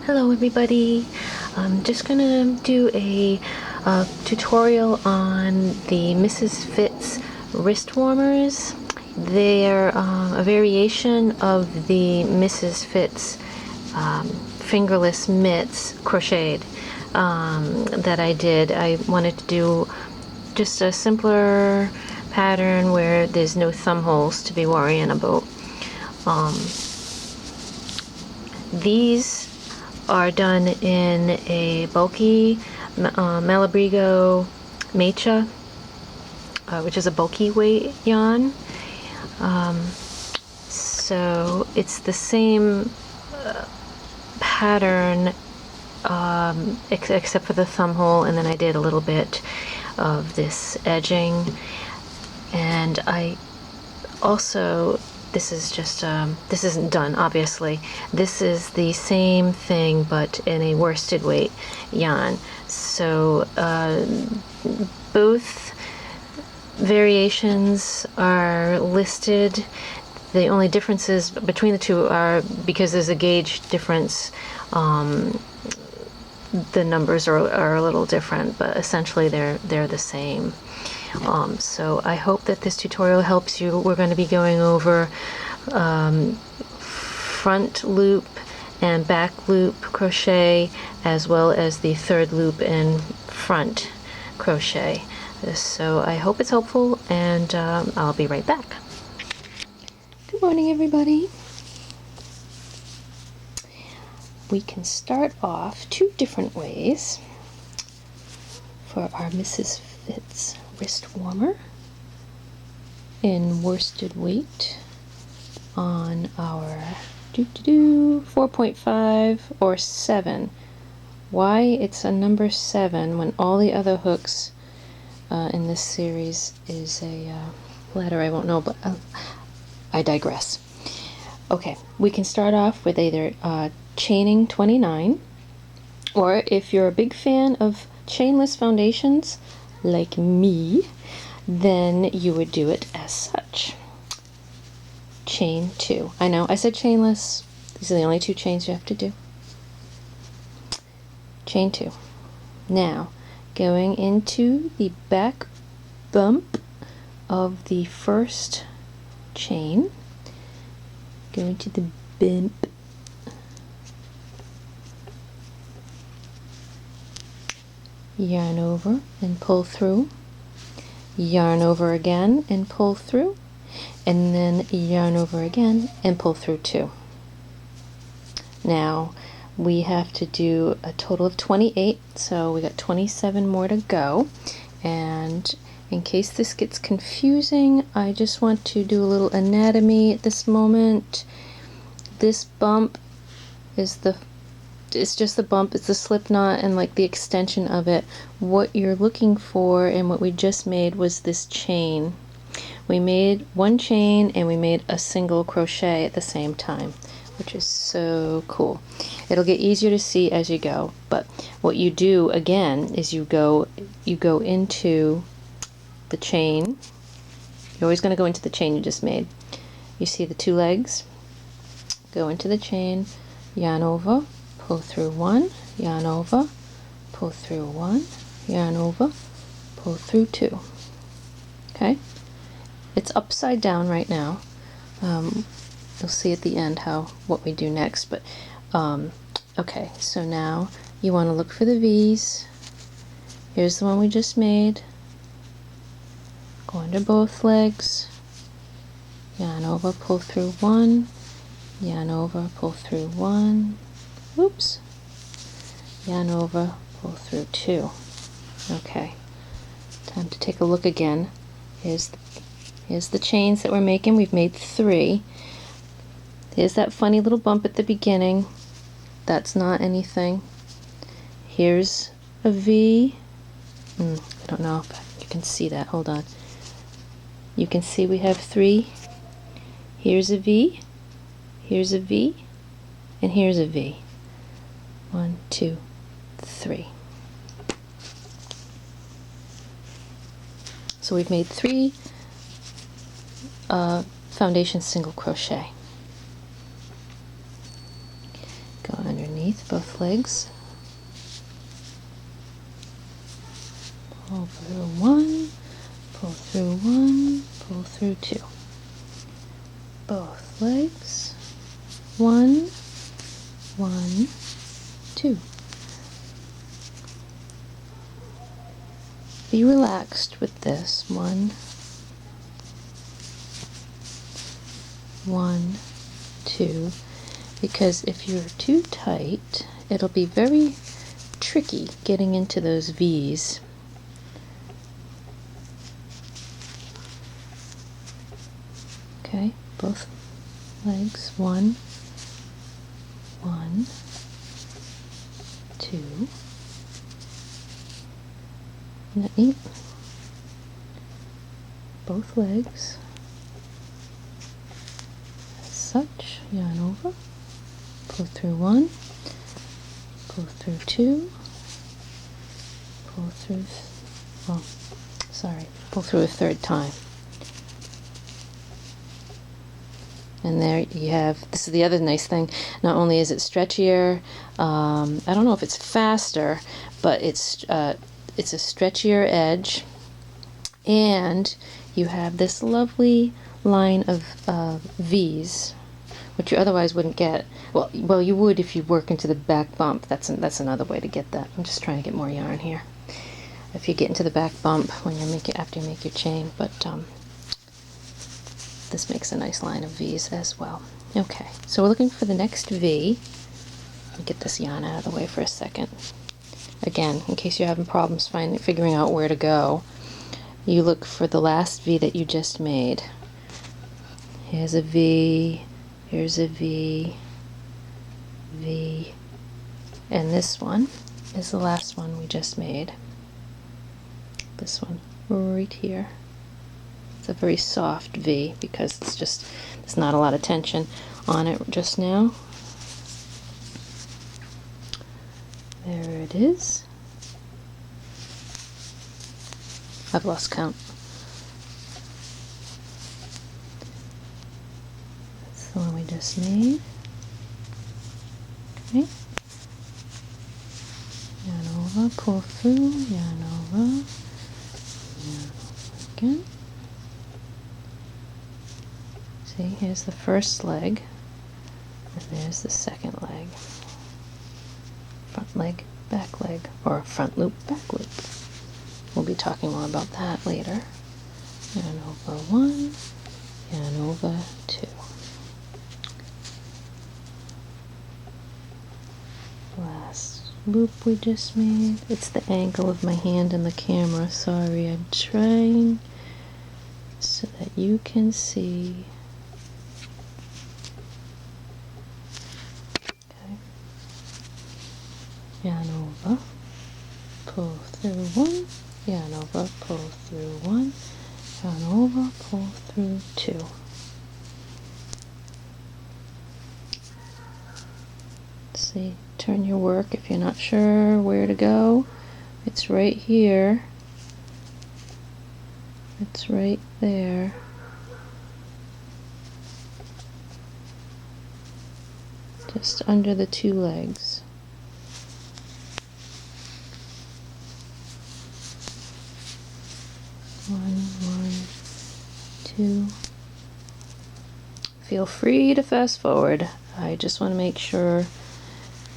Hello everybody, I'm just gonna do a tutorial on the Mrs. Fitz wrist warmers. They're a variation of the Mrs. Fitz fingerless mitts crocheted that I did. I wanted to do just a simpler pattern where there's no thumb holes to be worrying about. These are done in a bulky Malabrigo Mecha, which is a bulky weight yarn. So it's the same pattern except for the thumb hole, and then I did a little bit of this edging. And I also, this is just, this isn't done, obviously. This is the same thing, but in a worsted weight yarn. So both variations are listed. The only differences between the two are, because there's a gauge difference, the numbers are a little different, but essentially they're the same. So I hope that this tutorial helps you. We're going to be going over front loop and back loop crochet, as well as the third loop and front crochet. So I hope it's helpful, and I'll be right back. Good morning, everybody. We can start off two different ways for our Mrs. Fitz wrist warmer in worsted weight on our 4.5 or 7. Why it's a number 7 when all the other hooks in this series is a letter I won't know, but I digress. Okay, we can start off with either chaining 29, or if you're a big fan of chainless foundations like me, then you would do it as such. Chain 2. I know I said chainless. These are the only 2 chains you have to do. Chain 2. Now, going into the back bump of the first chain, going to the bump, yarn over and pull through, yarn over again and pull through, and then yarn over again and pull through 2. Now we have to do a total of 28, so we got 27 more to go. And in case this gets confusing, I just want to do a little anatomy at this moment. This bump is it's just the bump, it's the slip knot and like the extension of it. What you're looking for and what we just made was this chain. We made one chain and we made a single crochet at the same time, which is so cool. It'll get easier to see as you go, but what you do again is you go into the chain. You're always going to go into the chain you just made. You see the 2 legs? Go into the chain, yarn over, pull through 1, yarn over, pull through 1, yarn over, pull through 2. Okay? It's upside down right now. You'll see at the end what we do next, but okay, so now you want to look for the V's. Here's the one we just made. Go under both legs, yarn over, pull through 1, yarn over, pull through 1, oops, yarn over, pull through 2. Okay, time to take a look again. Here's the chains that we're making. We've made 3. Here's that funny little bump at the beginning. That's not anything. Here's a V. I don't know if you can see that. Hold on. You can see we have 3. Here's a V. Here's a V. And here's a V. 1, 2, 3. So we've made 3 foundation single crochet. Go underneath both legs. Pull through one, pull through one, pull through two. Both legs. One, one, two. Be relaxed with this. One, one, two. Because if you're too tight, it'll be very tricky getting into those V's. Okay, both legs. One, one, two. Isn't that neat? Both legs. As such, yarn over, pull through one, pull through two, pull through, pull through a third time. And there you have, this is the other nice thing, not only is it stretchier, I don't know if it's faster, but it's a stretchier edge, and you have this lovely line of V's, which you otherwise wouldn't get. Well, you would if you work into the back bump. That's another way to get that. I'm just trying to get more yarn here. If you get into the back bump when you make it after you make your chain, but this makes a nice line of V's as well. Okay, so we're looking for the next V. I'll get this yarn out of the way for a second. Again, in case you're having problems figuring out where to go, you look for the last V that you just made. Here's a V, here's a V, V, and this one is the last one we just made. This one right here. It's a very soft V because there's not a lot of tension on it just now. There it is. I've lost count. That's the one we just made. Okay. Yarn over, pull through, yarn over, yarn over again. See, here's the first leg, and there's the second leg. Front leg, back leg, or front loop, back loop. We'll be talking more about that later. Yarn over one, yarn over two. Last loop we just made. It's the angle of my hand in the camera. Sorry, I'm trying so that you can see. Yarn over, pull through one, yarn over, pull through one, yarn over, pull through two. See, turn your work if you're not sure where to go. It's right here. It's right there. Just under the two legs. One, two. Feel free to fast forward. I just want to make sure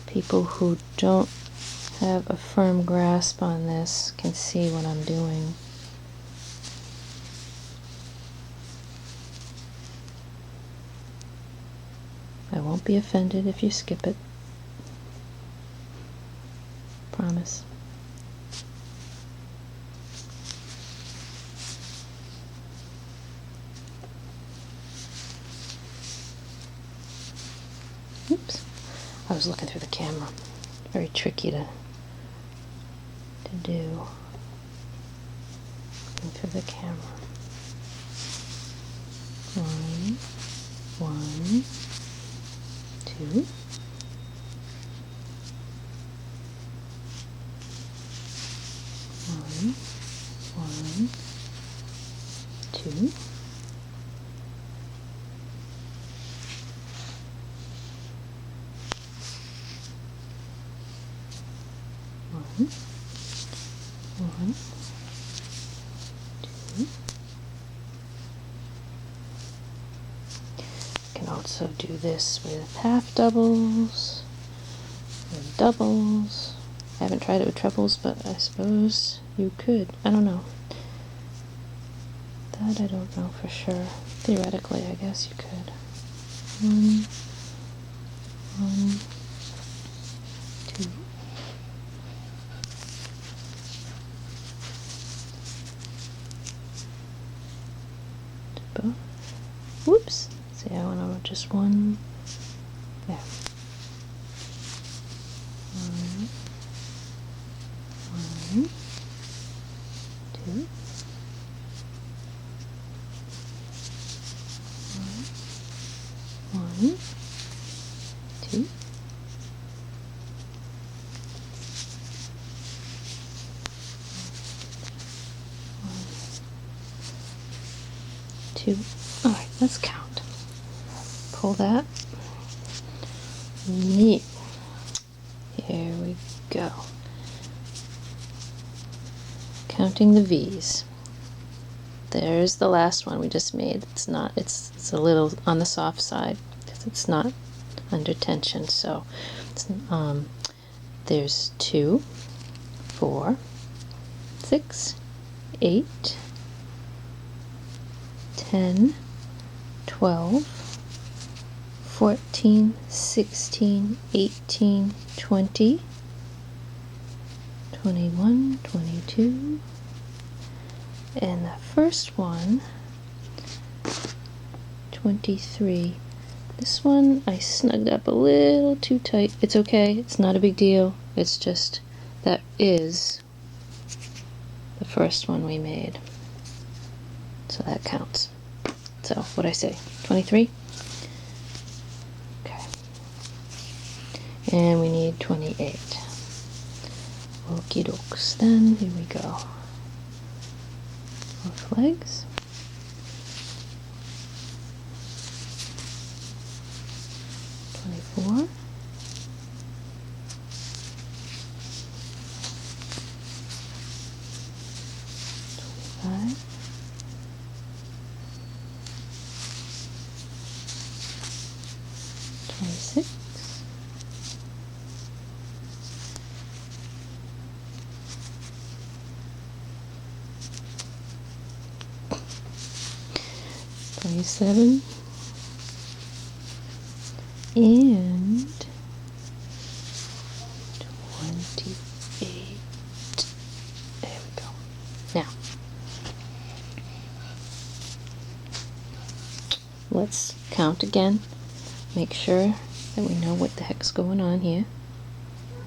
people who don't have a firm grasp on this can see what I'm doing. I won't be offended if you skip it. Promise. Oops, I was looking through the camera. Very tricky to do. Looking through the camera. One, two. One, two. One, two. You can also do this with half doubles, with doubles. I haven't tried it with trebles, but I suppose you could. I don't know. That I don't know for sure. Theoretically, I guess you could. One, two. Both. Whoops. See, I went over just one. There. One, two. One, two. Two. All right, let's count. Pull that. Neat. Here we go. Counting the V's. There's the last one we just made. It's not. It's a little on the soft side because it's not under tension. So, there's 2, 4, 6, 8, 10, 12, 14, 16, 18, 20, 21, 22, and the first one, 23. This one I snugged up a little too tight. It's okay, it's not a big deal. It's just that is the first one we made. So that counts. So what'd I say? 23? Okay. And we need 28. Okie dokes. Then here we go. Both legs. Four, 25, 26, 27, and 28. There we go. Now, let's count again. Make sure that we know what the heck's going on here.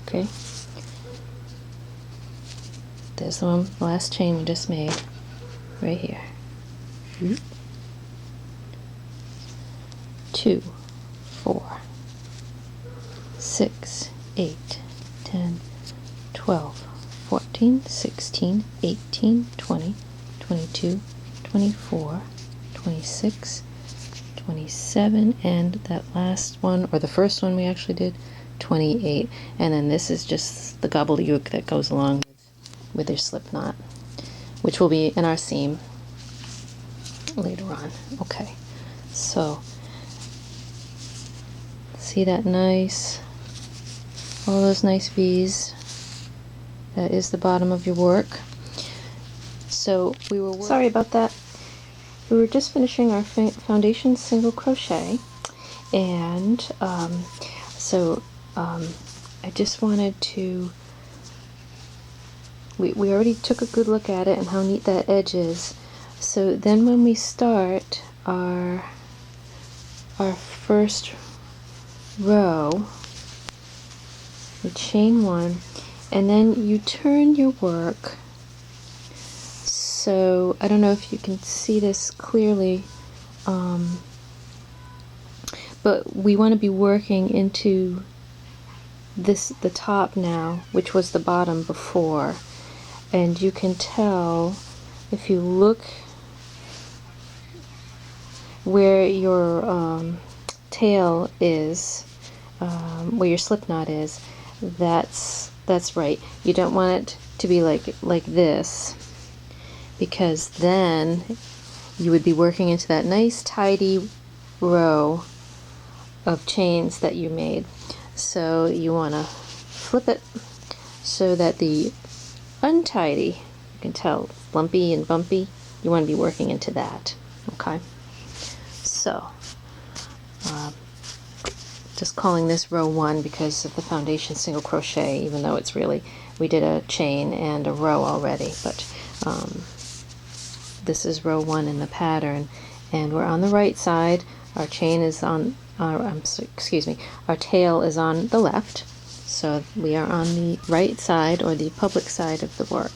Okay. There's the one, the last chain we just made. Right here. 2, 4, 6, 8, 10, 12, 14, 16, 18, 20, 22, 24, 26, 27, and that last one, or the first one we actually did, 28. And then this is just the gobbledygook that goes along with your slip knot, which will be in our seam later on. Okay, so see that nice, all those nice V's? That is the bottom of your work. So we were sorry about that. We were just finishing our foundation single crochet, and I just wanted to. We already took a good look at it and how neat that edge is. So then when we start our first row, we chain 1, and then you turn your work. So I don't know if you can see this clearly, but we want to be working into the top now, which was the bottom before. And you can tell if you look where your tail is, where your slip knot is, that's That's right. You don't want it to be like this, because then you would be working into that nice tidy row of chains that you made. So you want to flip it so that the untidy, you can tell, lumpy and bumpy, you want to be working into that. Okay, so just calling this row 1 because of the foundation single crochet, even though it's really, we did a chain and a row already, but this is row 1 in the pattern, and we're on the right side. Our chain is on our tail is on the left, so we are on the right side, or the public side of the work.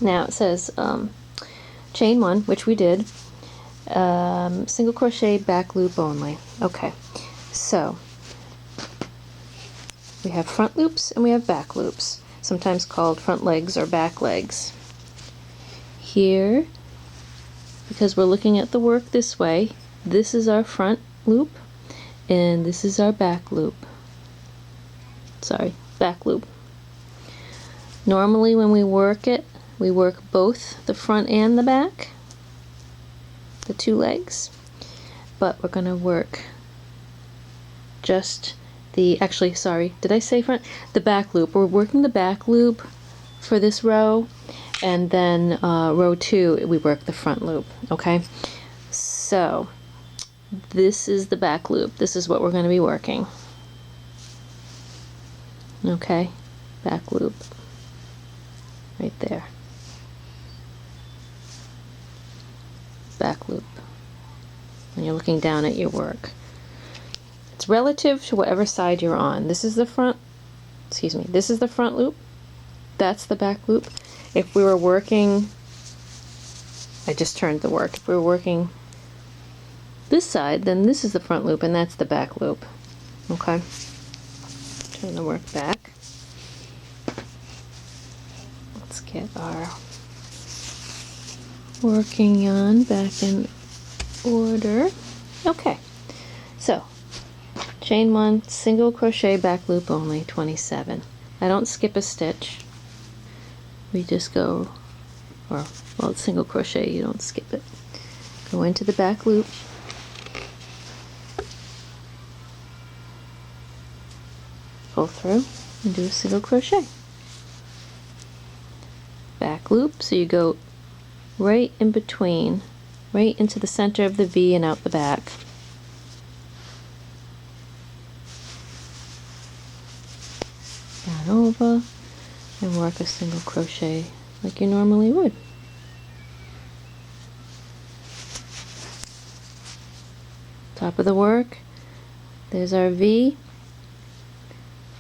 Now it says chain 1, which we did, single crochet, back loop only. Okay, so we have front loops and we have back loops, sometimes called front legs or back legs. Here, because we're looking at the work this way, this is our front loop and this is our back loop. Sorry, back loop. Normally when we work it, we work both the front and the back, the 2 legs, but we're going to work just the, actually, sorry, did I say front? The back loop. We're working the back loop for this row, and then row 2 we work the front loop. Okay, so this is the back loop. This is what we're going to be working. Okay, back loop right there, back loop when you're looking down at your work. It's relative to whatever side you're on. This is the front, this is the front loop, that's the back loop. If we were working, I just turned the work, if we were working this side, then this is the front loop and that's the back loop. Okay, turn the work back. Let's get our working yarn back in order. Okay, so chain 1, single crochet, back loop only, 27. I don't skip a stitch. We just go, or, well, it's single crochet, you don't skip it. Go into the back loop. Pull through and do a single crochet. Back loop, so you go right in between, right into the center of the V and out the back. Yarn over and work a single crochet like you normally would. Top of the work, there's our V.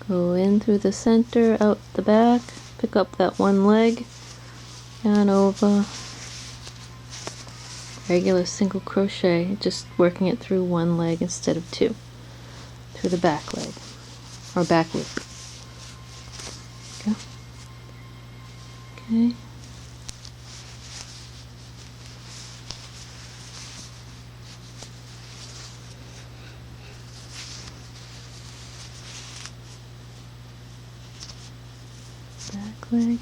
Go in through the center, out the back, pick up that 1 leg, yarn over, regular single crochet, just working it through 1 leg instead of 2, through the back leg, or back loop. Go. Okay. Back leg.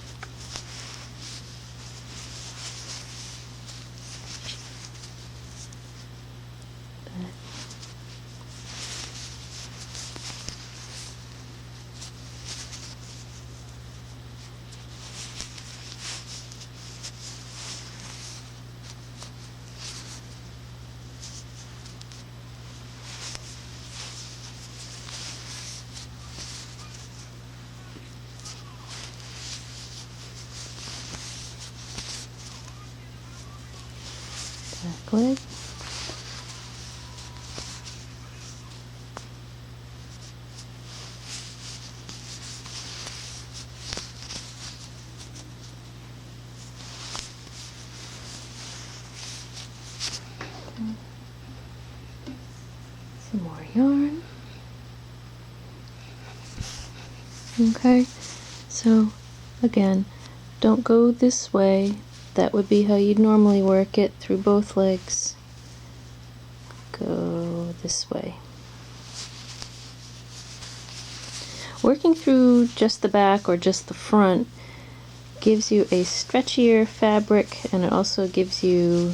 Back. Back leg. Some more yarn. Okay, so again, don't go this way. That would be how you'd normally work it, through both legs. Go this way. working through just the back or just the front gives you a stretchier fabric, and it also gives you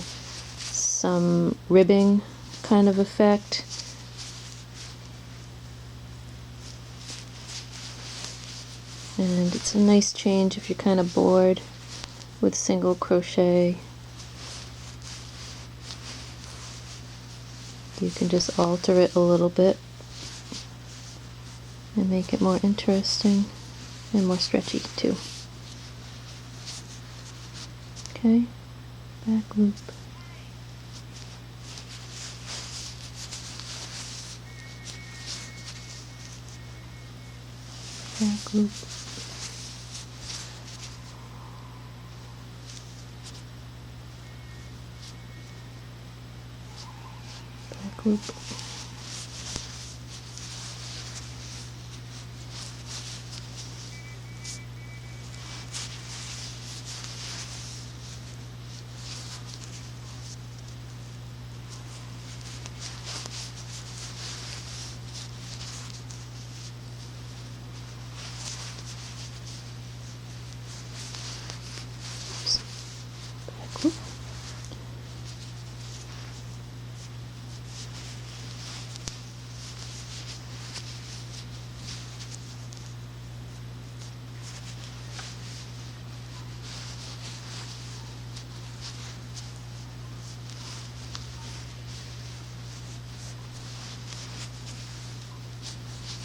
some ribbing kind of effect. And it's a nice change if you're kind of bored with single crochet. You can just alter it a little bit and make it more interesting and more stretchy too. Okay, back loop. Back loop. Back loop.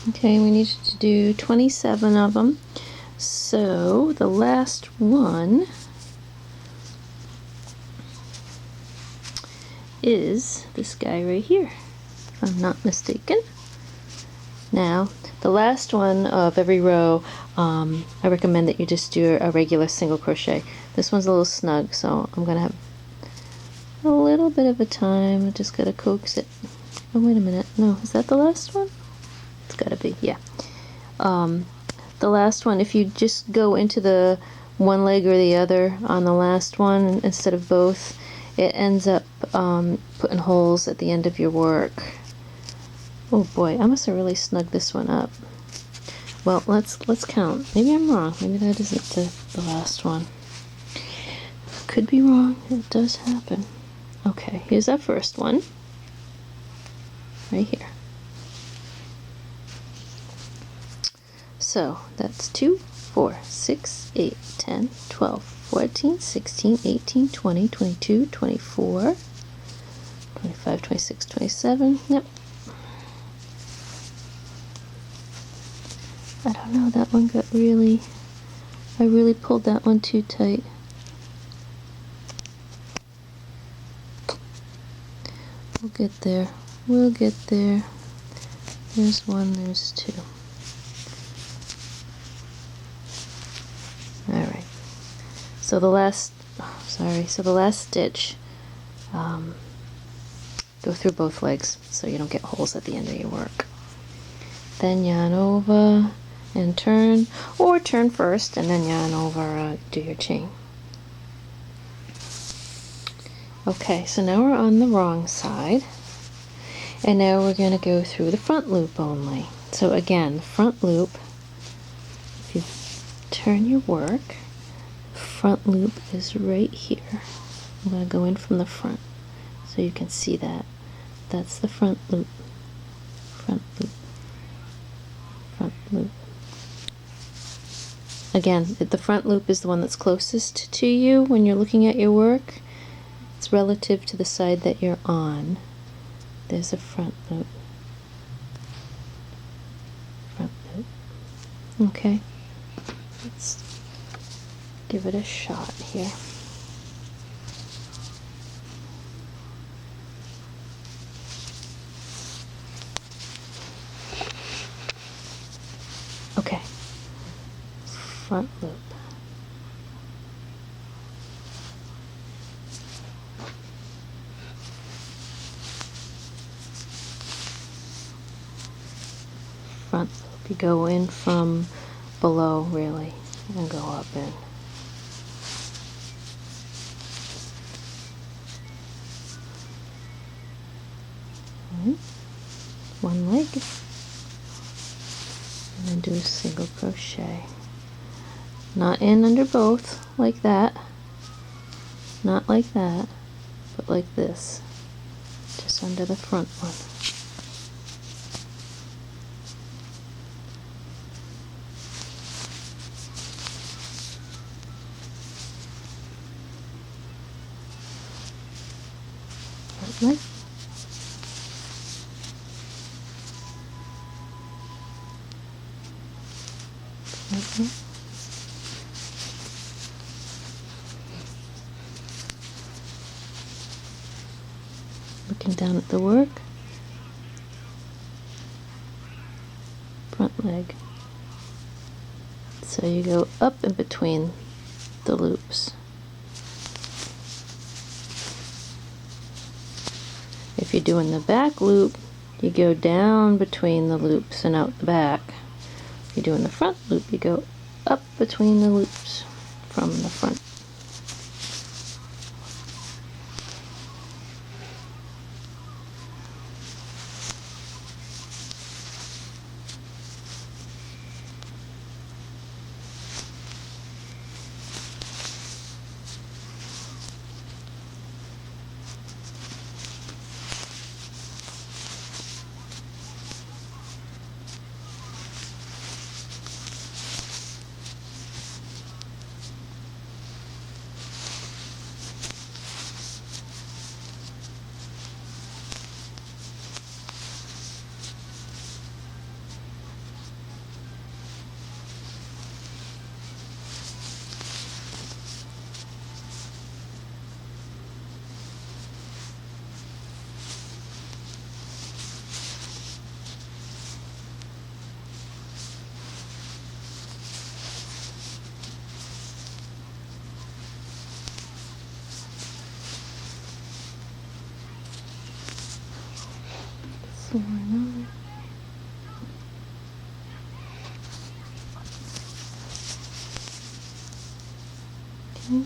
Okay, we need to do 27 of them. So the last one is this guy right here, if I'm not mistaken. Now, the last one of every row, I recommend that you just do a regular single crochet. This one's a little snug, so I'm going to have a little bit of a time. I just got to coax it. Oh, wait a minute. No, is that the last one? It's got to be, yeah. The last one, if you just go into the one leg or the other on the last one instead of both, it ends up putting holes at the end of your work. Oh boy, I must have really snugged this one up. Well, let's count. Maybe I'm wrong. Maybe that isn't the last one. Could be wrong. It does happen. Okay, here's our first one. Right here. So that's 2, 4, 6, 8, 10, 12, 14, 16, 18, 20, 22, 24, 25, 26, 27. Yep. I don't know, that one got really, I really pulled that one too tight. We'll get there. We'll get there. There's one, there's two. Alright. So the last, so the last stitch, go through both legs so you don't get holes at the end of your work. Then yarn over and turn, or turn first and then yarn over, do your chain. Okay, so now we're on the wrong side, and now we're going to go through the front loop only. So again, the front loop, if you turn your work, the front loop is right here. I'm going to go in from the front so you can see that. That's the front loop, front loop, front loop. Again, the front loop is the one that's closest to you when you're looking at your work. It's relative to the side that you're on. There's a front loop. Front loop. Okay. Let's give it a shot here. Okay. Front loop. Front loop. You go in from below, really, and go up in. One leg. and do a single crochet. Not in under both like that, not like that, but like this, just under the front one. Like looking down at the work, front leg. So you go up in between the loops. If you're doing the back loop, you go down between the loops and out the back. If you're doing the front loop, you go up between the loops from the front. Okay.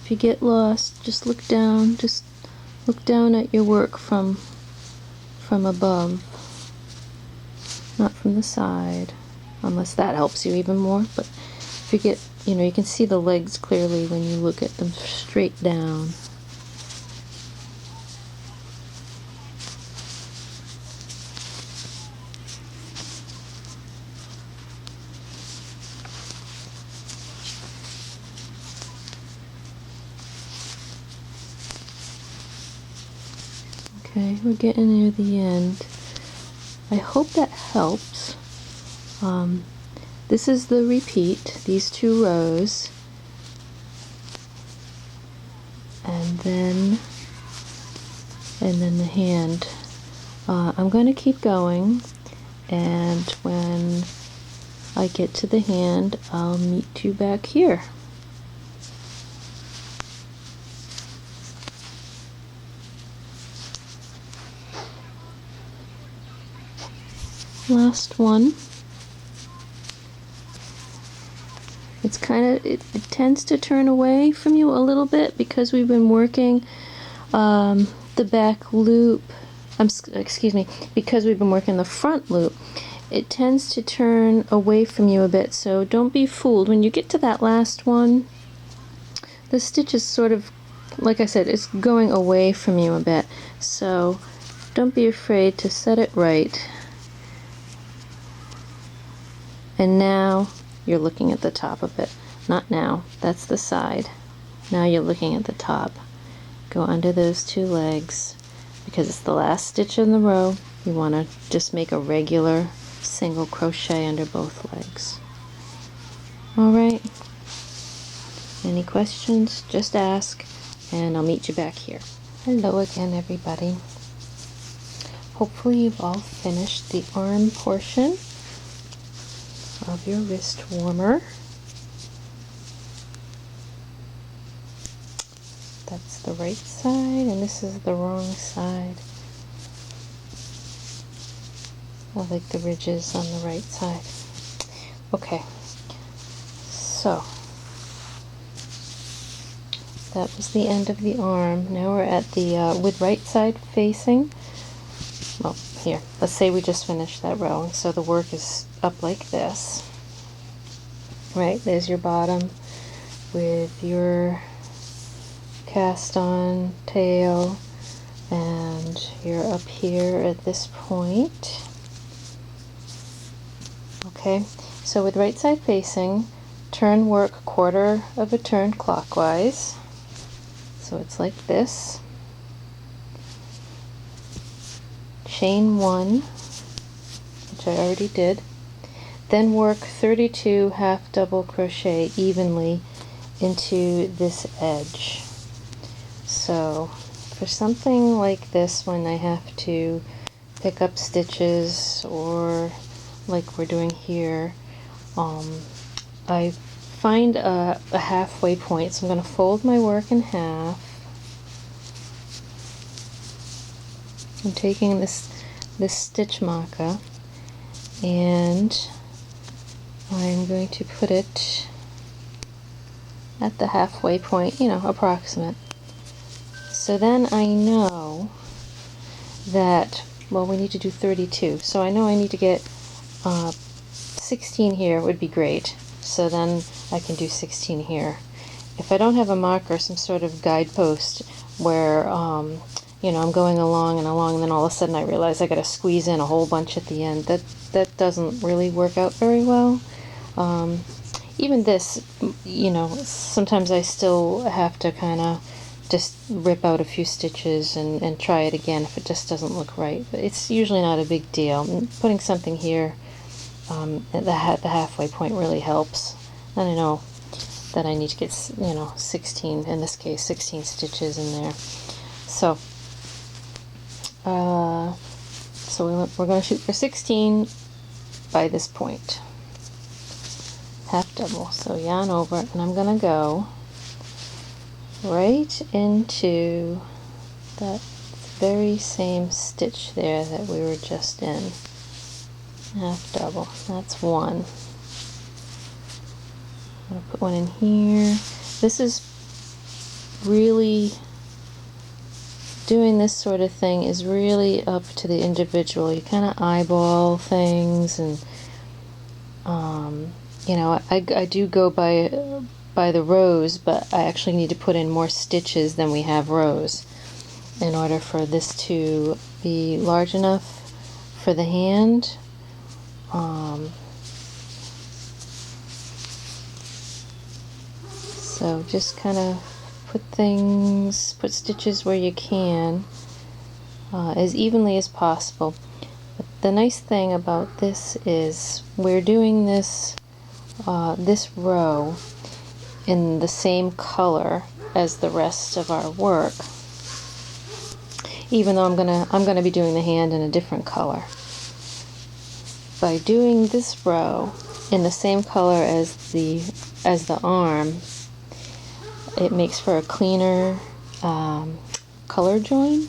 If you get lost, just look down. Just look down at your work from above, not from the side, unless that helps you even more. But if you get, you can see the legs clearly when you look at them straight down. Okay, we're getting near the end. I hope that helps. This is the repeat, these 2 rows, and then the hand. I'm going to keep going, and when I get to the hand, I'll meet you back here. Last one. It's it tends to turn away from you a little bit because we've been working the back loop. Excuse me, because we've been working the front loop. It tends to turn away from you a bit, so don't be fooled. When you get to that last one, the stitch is sort of, like I said, it's going away from you a bit. So don't be afraid to set it right. And now you're looking at the top of it. Not now, that's the side. Now you're looking at the top. Go under those 2 legs. Because it's the last stitch in the row, you want to just make a regular single crochet under both legs. Alright, any questions, just ask, and I'll meet you back here. Hello again, everybody. Hopefully you've all finished the arm portion of your wrist warmer. That's the right side, and this is the wrong side. I like the ridges on the right side. Okay, so that was the end of the arm. Now we're at the with right side facing. Well, here, let's say we just finished that row, and so the work is up like this. Right, there's your bottom with your cast on tail, and you're up here at this point. Okay, so with right side facing, turn work 1/4 of a turn clockwise. So it's like this. Chain 1, which I already did. Then work 32 half double crochet evenly into this edge. So for something like this, when I have to pick up stitches, or like we're doing here, I find a halfway point. So I'm going to fold my work in half. I'm taking this stitch marker, and I'm going to put it at the halfway point, you know, approximate. So then I know that, well, we need to do 32. So I know I need to get 16 here would be great. So then I can do 16 here. If I don't have a marker, some sort of guidepost where, you know, I'm going along and along, and then all of a sudden I realize I got to squeeze in a whole bunch at the end, that doesn't really work out very well. Even this, you know, sometimes I still have to kind of just rip out a few stitches and try it again if it just doesn't look right. But it's usually not a big deal. Putting something here at the halfway point really helps. And I know that I need to get, you know, 16, in this case 16 stitches in there. So we're going to shoot for 16 by this point. Half double. So yarn over, and I'm going to go right into that very same stitch there that we were just in. Half double. That's one. I'm going to put one in here. This is really, doing this sort of thing is really up to the individual. You kind of eyeball things, and you know, I do go by the rows, but I actually need to put in more stitches than we have rows in order for this to be large enough for the hand. So just kind of put stitches where you can, as evenly as possible. But the nice thing about this is we're doing this this row in the same color as the rest of our work, even though I'm gonna be doing the hand in a different color. By doing this row in the same color as the arm, it makes for a cleaner color join.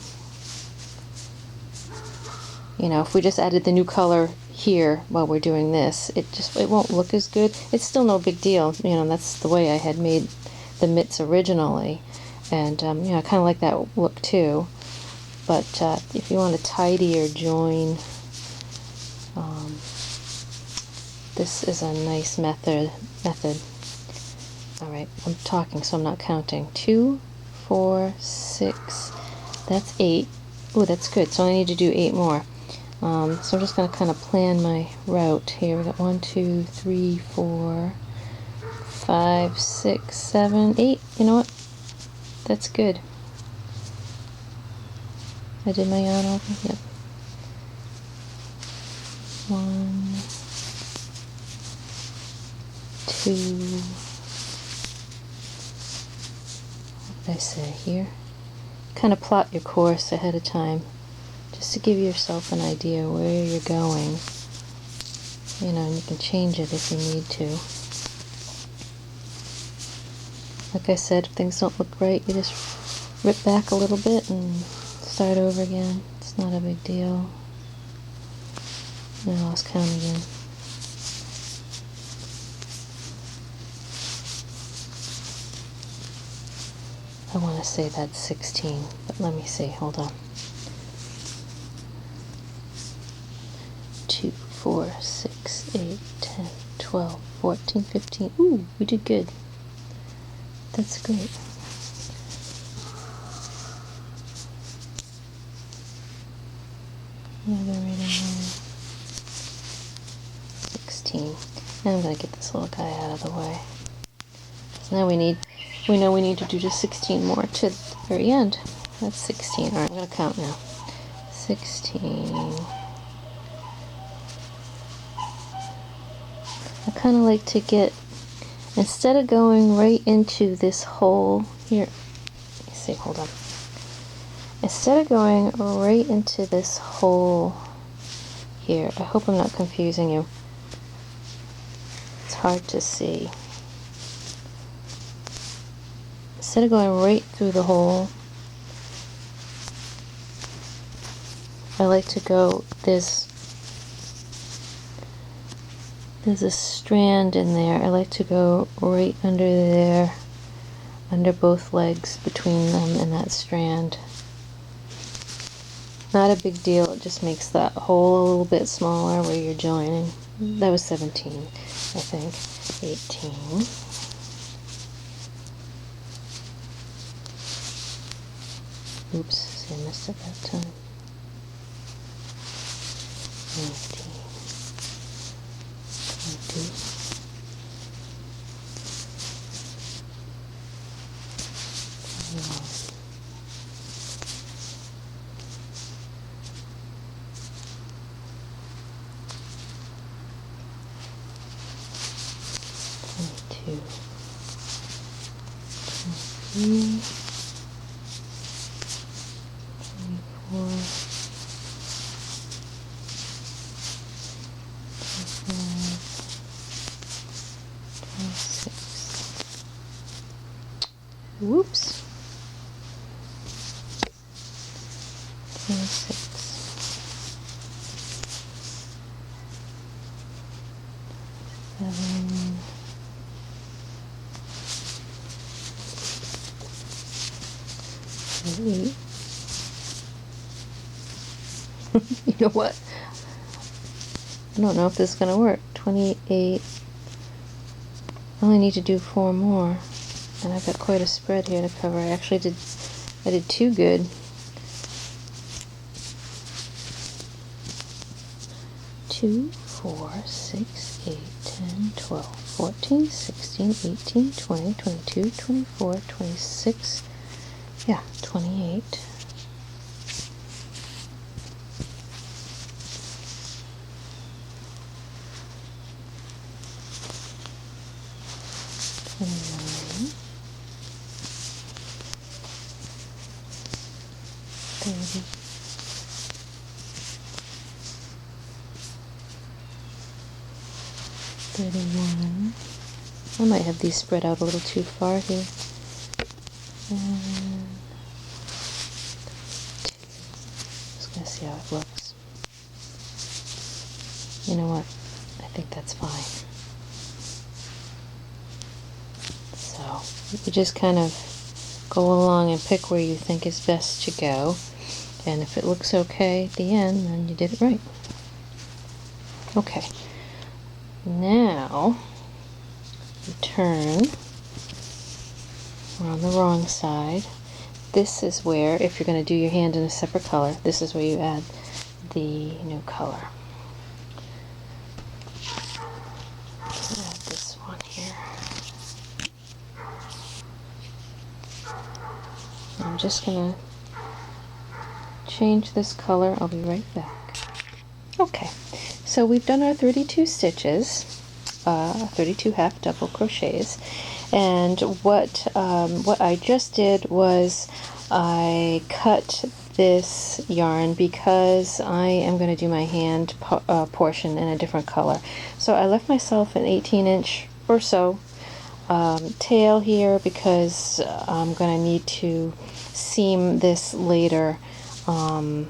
You know, if we just added the new color here while we're doing this, it won't look as good. It's still no big deal. You know, that's the way I had made the mitts originally, and you know, I kind of like that look too. But if you want a tidier join, this is a nice method. All right, I'm talking, so I'm not counting. 2, 4, 6. That's 8. Oh, that's good. So I need to do 8 more. So I'm just going to kind of plan my route here. We got 1, 2, 3, 4, 5, 6, 7, 8. You know what? That's good. I did my yarn over. Yep. 1, 2. What did I say here? Kind of plot your course ahead of time, just to give yourself an idea where you're going. You know, and you can change it if you need to. Like I said, if things don't look right, you just rip back a little bit and start over again. It's not a big deal. I lost count again. I want to say that's 16, but let me see. Hold on. 8, 10, 12, 14, 15. Ooh, we did good. That's great. Another right in there. 16. Now I'm going to get this little guy out of the way. So now we know we need to do just 16 more to the very end. That's 16. Alright, I'm going to count now. 16. I kind of like to get, instead of going right into this hole here, let me see, hold on. Instead of going right into this hole here, I hope I'm not confusing you. It's hard to see. Instead of going right through the hole, I like to go, there's a strand in there. I like to go right under there, under both legs, between them and that strand. Not a big deal, it just makes that hole a little bit smaller where you're joining. That was 17, I think. 18. Oops, see, I missed it that time. 19. 22. 21. 22. 23. 24. 26. Whoops. 26. 7. 8. You know what? I don't know if this is going to work. 28. I only need to do 4 more. And I've got quite a spread here to cover. I did 2 good. 2, 4, 6, 8, 10, 12, 14, 16, 18, 20, 22, 24, 26. Yeah, 28. 29, 30, 31. I might have these spread out a little too far here. And just gonna see how it looks. You know what? I think that's fine. So you just kind of go along and pick where you think is best to go, and if it looks okay at the end, then you did it right. Okay, now you turn. We're on the wrong side. This is where, if you're going to do your hand in a separate color, this is where you add the new color. Add this one here. I'm just going to change this color. I'll be right back. Okay, so we've done our 32 stitches, 32 half double crochets, and what I just did was I cut this yarn because I am going to do my hand portion in a different color. So I left myself an 18-inch or so tail here because I'm going to need to seam this later, and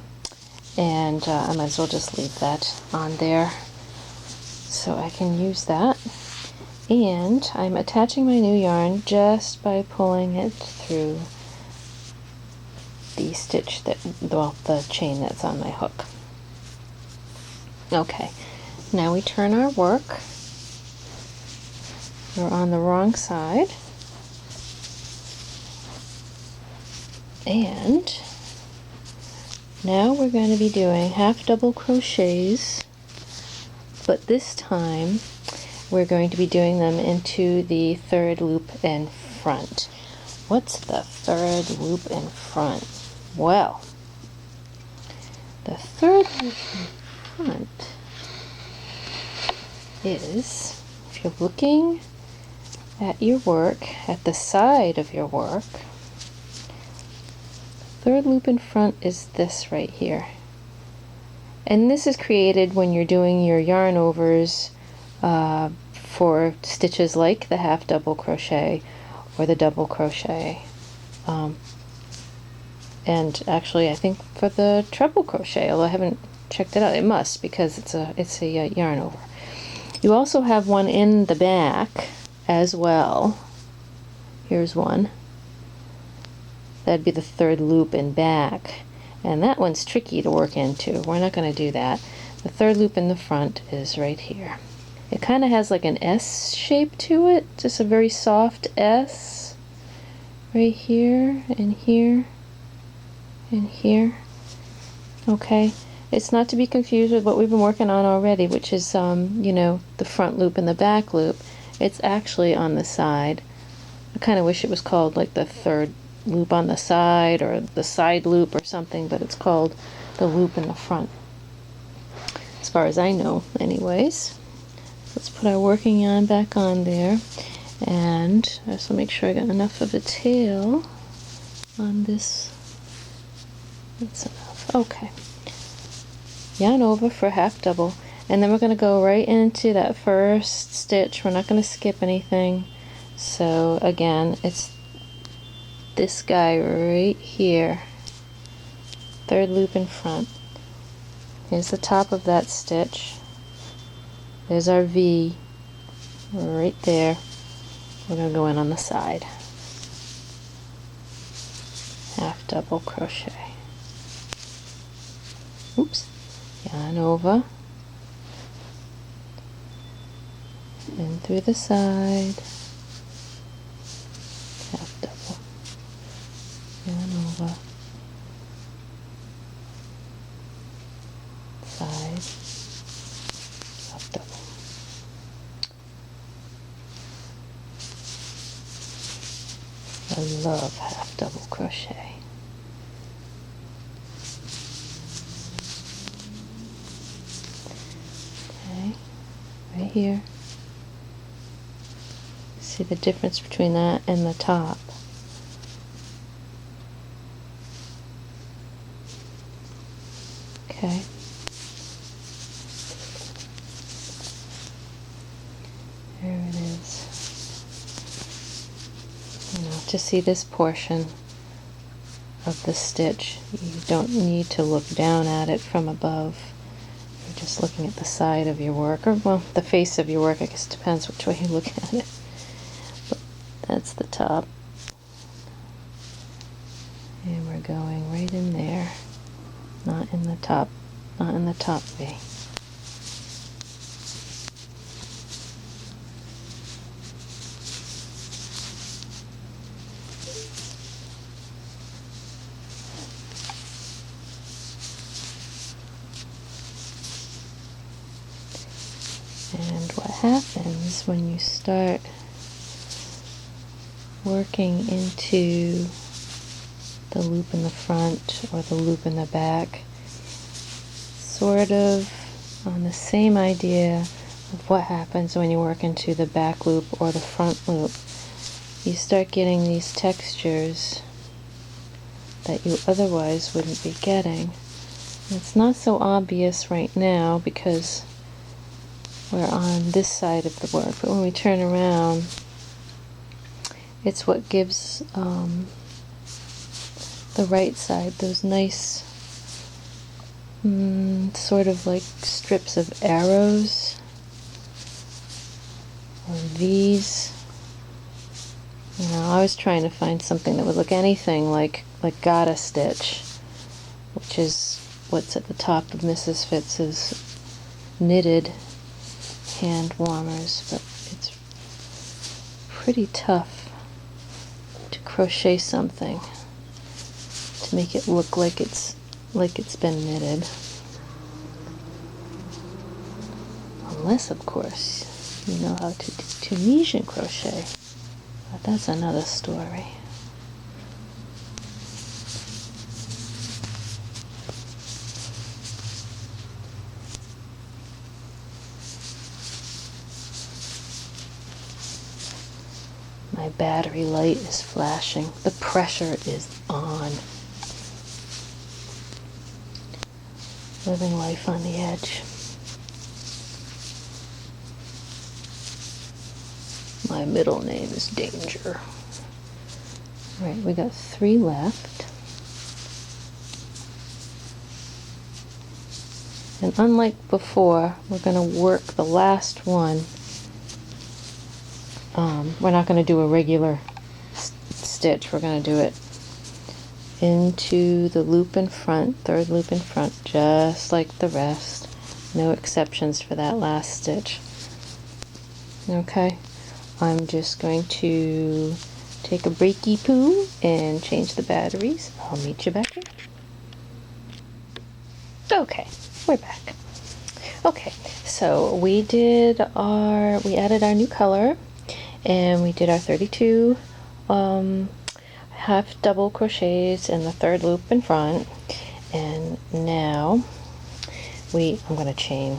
I might as well just leave that on there so I can use that. And I'm attaching my new yarn just by pulling it through the stitch that, well, the chain that's on my hook. Okay, Now we turn our work. We're on the wrong side. And now we're going to be doing half double crochets, but this time we're going to be doing them into the third loop in front. What's the third loop in front? Well, the third loop in front is, if you're looking at your work, at the side of your work, the third loop in front is this right here. And this is created when you're doing your yarn overs for stitches like the half double crochet or the double crochet. And actually I think for the treble crochet, although I haven't checked it out, it must, because it's a yarn over. You also have one in the back as well. Here's one. That'd be the third loop in back. And that one's tricky to work into. We're not going to do that. The third loop in the front is right here. It kind of has like an S shape to it, just a very soft S. Right here, and here, and here. Okay. It's not to be confused with what we've been working on already, which is, you know, the front loop and the back loop. It's actually on the side. I kind of wish it was called like the third loop on the side or the side loop or something, but it's called the loop in the front, as far as I know anyways. Let's put our working yarn back on there, and I just want to make sure I got enough of a tail on this. That's enough. Okay. Yarn over for half double, and then we're going to go right into that first stitch. We're not going to skip anything. So again, it's this guy right here, third loop in front. Here's the top of that stitch. There's our V right there. We're going to go in on the side. Half double crochet. Oops. Yarn over. In through the side. Half double. Yarn over. Side. Half double. I love half double crochet. Okay, right here. See the difference between that and the top. Okay. There it is. Now, to see this portion of the stitch, you don't need to look down at it from above. You're just looking at the side of your work, or well, the face of your work. I guess it depends which way you look at it. But that's the top. And we're going right in there. Not in the top, not in the top V. And what happens when you start working into the loop in the front or the loop in the back, sort of on the same idea of what happens when you work into the back loop or the front loop, you start getting these textures that you otherwise wouldn't be getting. And it's not so obvious right now because we're on this side of the work, but when we turn around, it's what gives the right side those nice sort of like strips of arrows or V's. You know, I was trying to find something that would look anything like gotta stitch, which is what's at the top of Mrs. Fitz's knitted hand warmers, but it's pretty tough to crochet something to make it look like it's been knitted. Unless, of course, you know how to do Tunisian crochet. But that's another story. My battery light is flashing. The pressure is on. Living life on the edge. My middle name is Danger. All right, we got 3 left. And unlike before, we're going to work the last one. We're not going to do a regular stitch. We're going to do it into the loop in front, 3rd loop in front, just like the rest. No exceptions for that last stitch. Okay, I'm just going to take a breaky poo and change the batteries. I'll meet you back here. Okay, we're back. Okay, so we added our new color, and we did our 32 half double crochets in the 3rd loop in front, and now I'm going to chain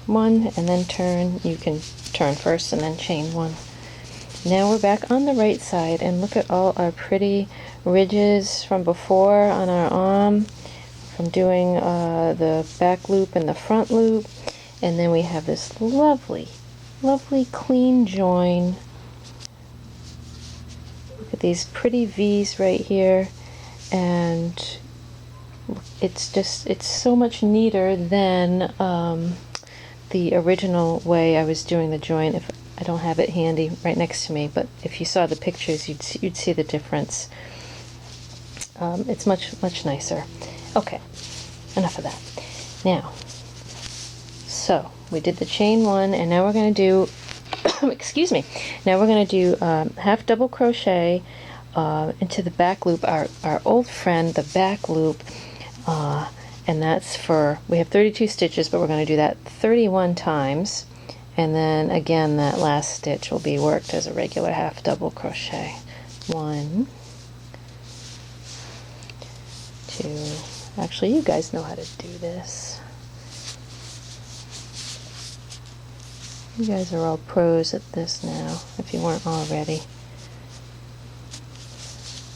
1 and then turn. You can turn first and then chain 1. Now we're back on the right side, and look at all our pretty ridges from before on our arm from doing the back loop and the front loop, and then we have this lovely clean join. Look at these pretty V's right here, and it's so much neater than the original way I was doing the join. If I don't have it handy right next to me, but if you saw the pictures, you'd see the difference. It's much nicer. Okay, enough of that. Now, so we did the chain 1, and now we're going to do excuse me. Now we're going to do half double crochet into the back loop, our old friend, the back loop, and that's for, we have 32 stitches, but we're going to do that 31 times, and then again that last stitch will be worked as a regular half double crochet. 1, 2, actually you guys know how to do this. You guys are all pros at this now, if you weren't already.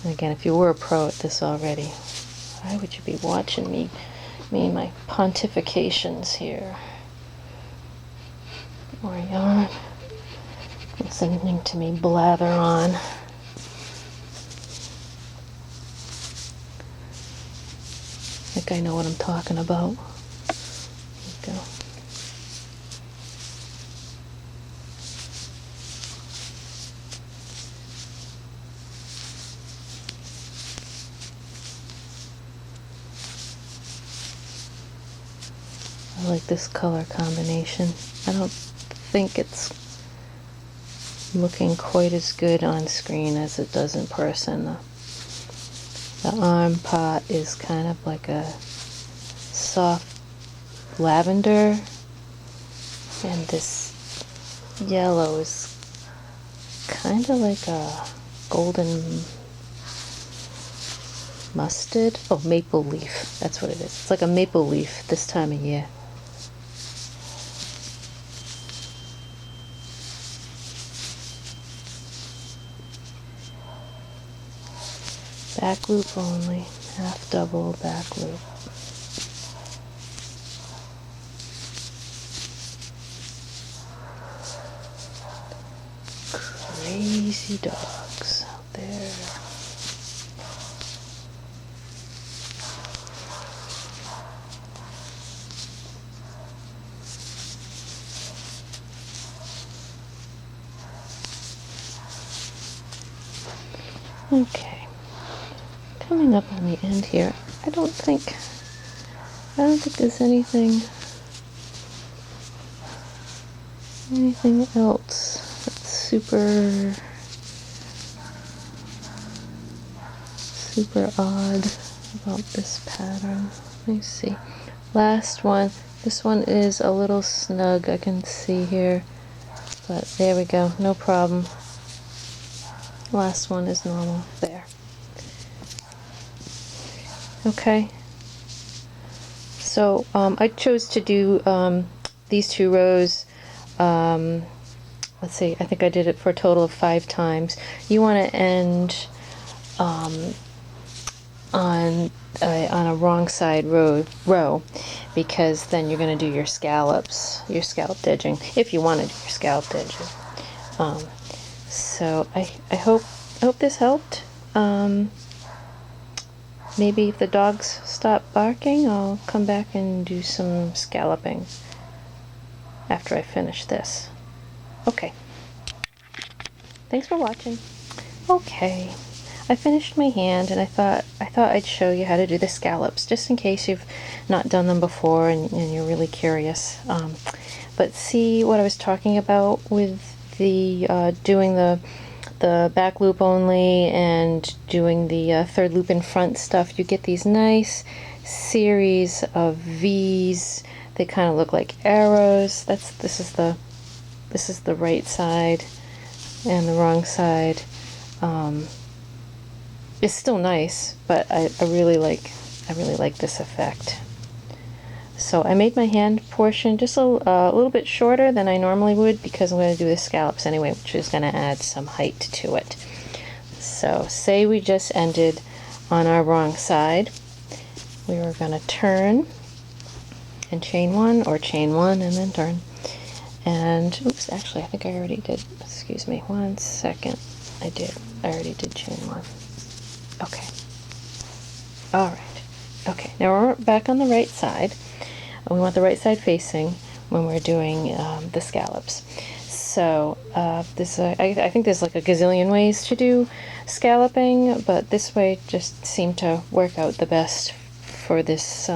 And again, if you were a pro at this already, why would you be watching me and my pontifications here? Or yarn, listening to me blather on. I think I know what I'm talking about. There you go. I like this color combination. I don't think it's looking quite as good on screen as it does in person. The arm part is kind of like a soft lavender, and this yellow is kind of like a golden mustard. Oh, maple leaf. That's what it is. It's like a maple leaf this time of year. Back loop only, half double back loop. Crazy dogs out there. Okay. Coming up on the end here, I don't think there's anything Anything else that's super odd about this pattern? Let me see. Last one. This one is a little snug, I can see here. But there we go, no problem. Last one is normal. There. Okay. So I chose to do these 2 rows. Let's see, I think I did it for a total of 5 times. You want to end on a wrong side row, because then you're going to do your scallops, your scalloped edging, if you want to do your scalloped edging. So I hope this helped. Maybe if the dogs stop barking, I'll come back and do some scalloping after I finish this. Okay. Thanks for watching. Okay. I finished my hand, and I thought I'd show you how to do the scallops, just in case you've not done them before and you're really curious. But see what I was talking about with the doing the back loop only and doing the 3rd loop in front stuff. You get these nice series of V's. They kind of look like arrows. This is the right side, and the wrong side. It's still nice, but I really like this effect. So I made my hand portion just a little bit shorter than I normally would, because I'm going to do the scallops anyway, which is going to add some height to it. So say we just ended on our wrong side. We were going to turn and chain 1, or chain 1 and then turn. And, oops, actually I think I already did, excuse me, 1 second. I already did chain 1. Okay. Alright. Okay, now we're back on the right side. We want the right side facing when we're doing the scallops. So I think there's like a gazillion ways to do scalloping, but this way just seemed to work out the best for this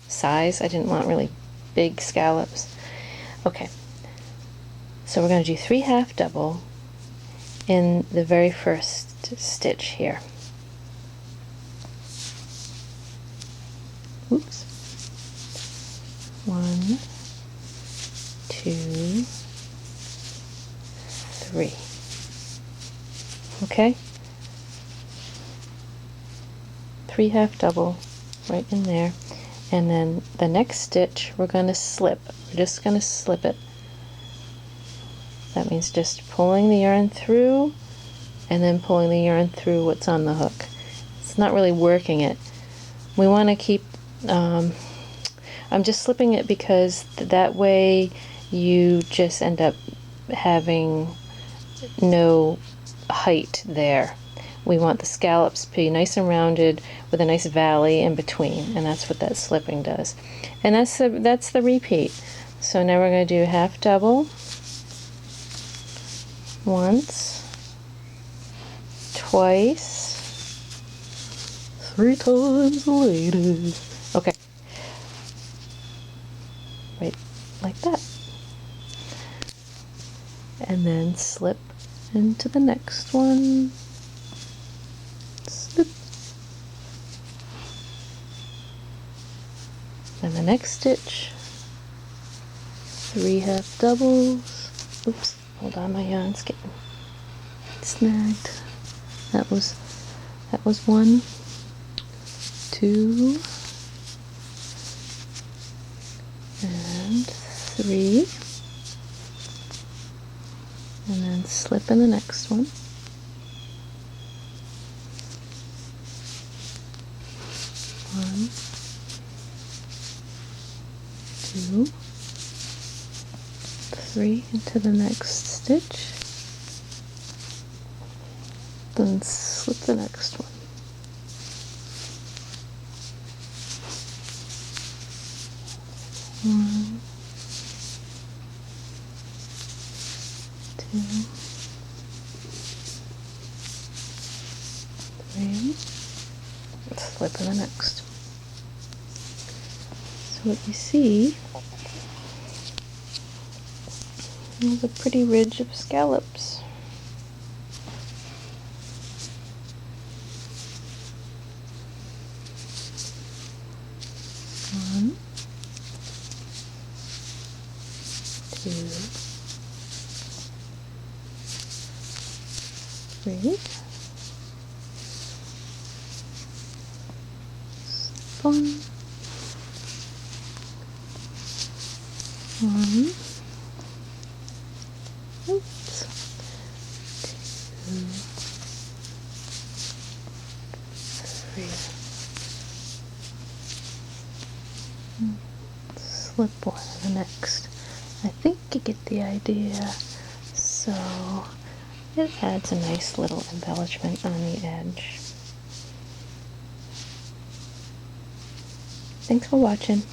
size. I didn't want really big scallops. Okay, so we're going to do 3 half double in the very first stitch here. Oops. 1, 2, 3. Okay? 3 half double right in there. And then the next stitch we're going to slip. We're just going to slip it. That means just pulling the yarn through and then pulling the yarn through what's on the hook. It's not really working it. We want to keep I'm just slipping it because that way you just end up having no height there. We want the scallops to be nice and rounded with a nice valley in between, and that's what that slipping does. And that's the repeat. So now we're going to do half double once, twice, 3 times later. Okay. Right like that. And then slip into the next one. Slip. And the next stitch, 3 half doubles. Oops, hold on, my yarn's getting snagged. That was 1, 2, and 3, and then slip in the next one. 1, 2, 3 into the next stitch, then slip the next one. 1, 2, 3, slip in the next. So what you see There's a pretty ridge of scallops. One, two, three. One, oops, two, three. Slip one in the next. I think you get the idea. So it adds a nice little embellishment on the edge. Thanks for watching.